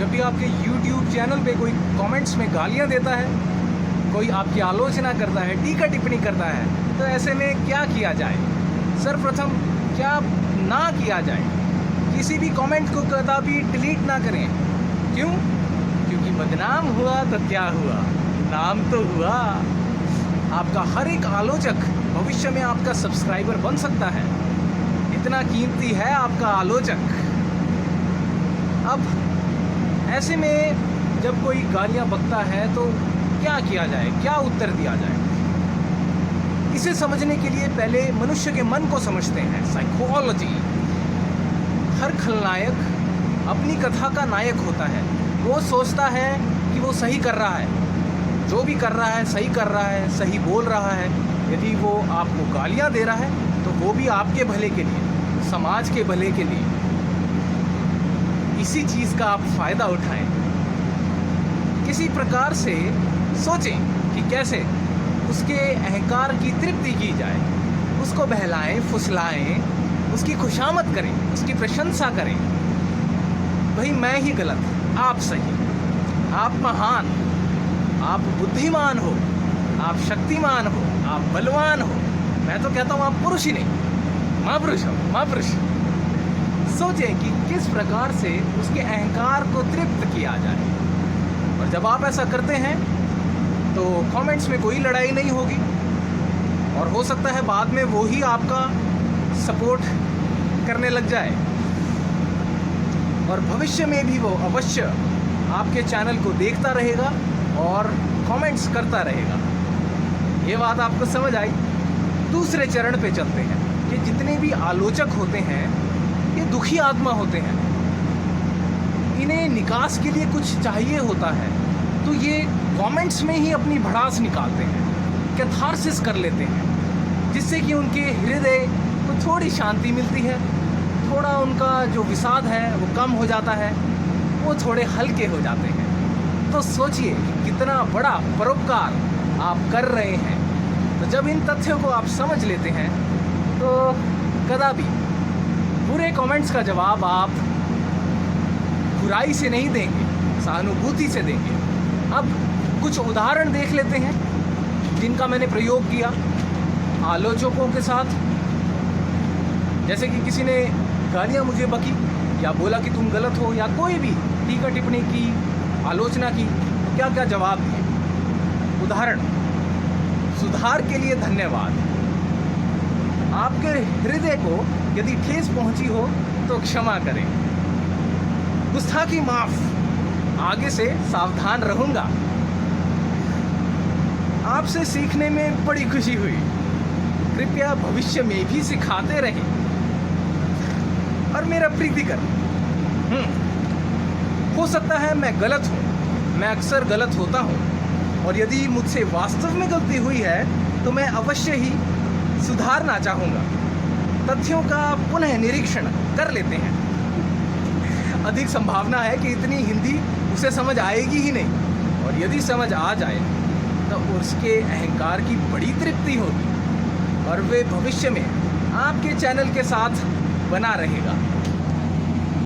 जब भी आपके YouTube चैनल पे कोई कमेंट्स में गालियां देता है, कोई आपकी आलोचना करता है, टीका टिप्पणी करता है, तो ऐसे में क्या किया जाए? सर्वप्रथम क्या ना किया जाए? किसी भी कमेंट को कदापि डिलीट ना करें। क्यों? क्योंकि बदनाम हुआ तो क्या हुआ, नाम तो हुआ। आपका हर एक आलोचक भविष्य में आपका सब्सक्राइबर बन सकता है। इतना कीमती है आपका आलोचक। अब ऐसे में जब कोई गालियां बकता है तो क्या किया जाए, क्या उत्तर दिया जाए? इसे समझने के लिए पहले मनुष्य के मन को समझते हैं, साइकोलॉजी। हर खलनायक अपनी कथा का नायक होता है। वो सोचता है कि वो सही कर रहा है, जो भी कर रहा है सही कर रहा है, सही बोल रहा है। यदि वो आपको गालियां दे रहा है तो वो भी आपके भले के लिए, समाज के भले के लिए। इसी चीज़ का आप फ़ायदा उठाएं। किसी प्रकार से सोचें कि कैसे उसके अहंकार की तृप्ति की जाए, उसको बहलाएं, फुसलाएं, उसकी खुशामद करें, उसकी प्रशंसा करें। भाई मैं ही गलत, आप सही, आप महान, आप बुद्धिमान हो, आप शक्तिमान हो, आप बलवान हो। मैं तो कहता हूँ आप पुरुष ही नहीं, महापुरुष हो, महापुरुष। सोचें कि किस प्रकार से उसके अहंकार को तृप्त किया जाए। और जब आप ऐसा करते हैं तो कमेंट्स में कोई लड़ाई नहीं होगी, और हो सकता है बाद में वो ही आपका सपोर्ट करने लग जाए, और भविष्य में भी वो अवश्य आपके चैनल को देखता रहेगा और कमेंट्स करता रहेगा। ये बात आपको समझ आई? दूसरे चरण पे चलते हैं कि जितने भी आलोचक होते हैं ये दुखी आत्मा होते हैं। इन्हें निकास के लिए कुछ चाहिए होता है, तो ये कमेंट्स में ही अपनी भड़ास निकालते हैं, कैथारसिस कर लेते हैं, जिससे कि उनके हृदय को थोड़ी शांति मिलती है, थोड़ा उनका जो विषाद है वो कम हो जाता है, वो थोड़े हल्के हो जाते हैं। तो सोचिए कि कितना बड़ा परोपकार आप कर रहे हैं। तो जब इन तथ्यों को आप समझ लेते हैं तो कदापि बुरे कमेंट्स का जवाब आप बुराई से नहीं देंगे, सहानुभूति से देंगे। अब कुछ उदाहरण देख लेते हैं जिनका मैंने प्रयोग किया आलोचकों के साथ। जैसे कि किसी ने गालियाँ मुझे बकी या बोला कि तुम गलत हो, या कोई भी टीका टिप्पणी की, आलोचना की, तो क्या क्या जवाब दिए। उदाहरण: सुधार के लिए धन्यवाद। आपके हृदय को यदि ठेस पहुंची हो तो क्षमा करें। गुस्ताखी माफ, आगे से सावधान रहूंगा। आपसे सीखने में बड़ी खुशी हुई, कृपया भविष्य में भी सिखाते रहें। और मेरा प्रीतिकर, हो सकता है मैं गलत हूँ, मैं अक्सर गलत होता हूँ, और यदि मुझसे वास्तव में गलती हुई है तो मैं अवश्य ही सुधारना चाहूँगा। तथ्यों का पुनः निरीक्षण कर लेते हैं। अधिक संभावना है कि इतनी हिंदी उसे समझ आएगी ही नहीं, और यदि समझ आ जाए तो उसके अहंकार की बड़ी तृप्ति होगी, और वे भविष्य में आपके चैनल के साथ बना रहेगा।